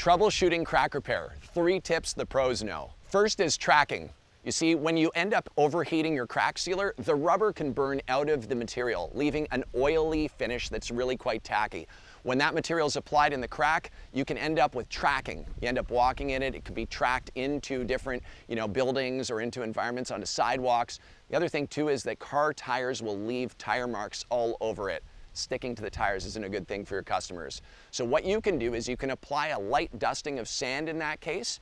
Troubleshooting crack repair. 3 tips the pros know. First is tracking. You see, when you end up overheating your crack sealer, the rubber can burn out of the material, leaving an oily finish that's really quite tacky. When that material is applied in the crack, you can end up with tracking. You end up walking in it. It could be tracked into different, buildings or into environments, onto sidewalks. The other thing too is that car tires will leave tire marks all over it. Sticking to the tires isn't a good thing for your customers. So what you can do is you can apply a light dusting of sand in that case,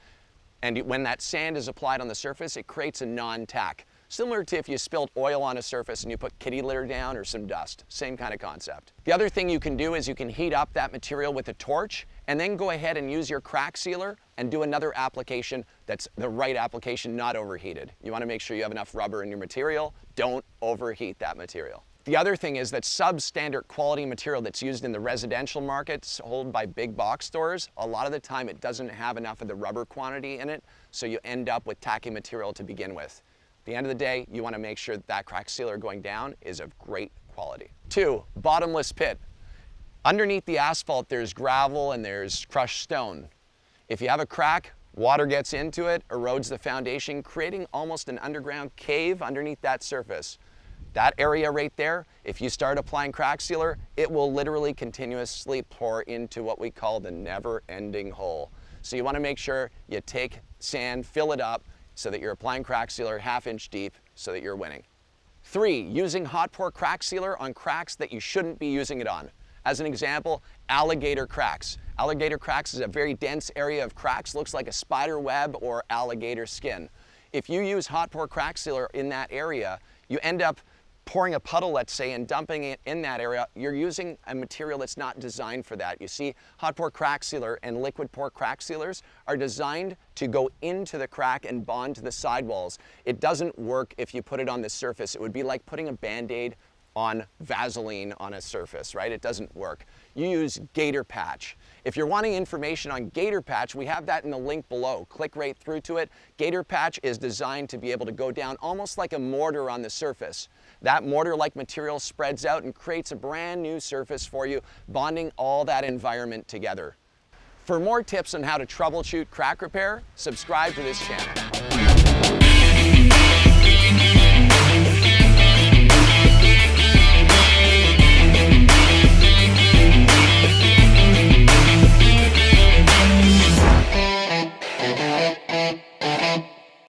and when that sand is applied on the surface, it creates a non-tack. Similar to if you spilled oil on a surface and you put kitty litter down or some dust. Same kind of concept. The other thing you can do is you can heat up that material with a torch and then go ahead and use your crack sealer and do another application that's the right application, not overheated. You want to make sure you have enough rubber in your material. Don't overheat that material. The other thing is that substandard quality material that's used in the residential market, sold by big box stores, a lot of the time it doesn't have enough of the rubber quantity in it, so you end up with tacky material to begin with. At the end of the day, you want to make sure that crack sealer going down is of great quality. 2, bottomless pit. Underneath the asphalt, there's gravel and there's crushed stone. If you have a crack, water gets into it, erodes the foundation, creating almost an underground cave underneath that surface. That area right there, if you start applying crack sealer, it will literally continuously pour into what we call the never-ending hole. So you want to make sure you take sand, fill it up, so that you're applying crack sealer 1/2 inch deep so that you're winning. 3, using hot pour crack sealer on cracks that you shouldn't be using it on. As an example, alligator cracks. Alligator cracks is a very dense area of cracks, looks like a spider web or alligator skin. If you use hot pour crack sealer in that area, you end up pouring a puddle, let's say, and dumping it in that area. You're using a material that's not designed for that. You see, hot pour crack sealer and liquid pour crack sealers are designed to go into the crack and bond to the sidewalls. It doesn't work if you put it on the surface. It would be like putting a Band-Aid on Vaseline on a surface, right? It doesn't work. You use Gator Patch. If you're wanting information on Gator Patch, we have that in the link below. Click right through to it. Gator Patch is designed to be able to go down almost like a mortar on the surface. That mortar-like material spreads out and creates a brand new surface for you, bonding all that environment together. For more tips on how to troubleshoot crack repair, subscribe to this channel.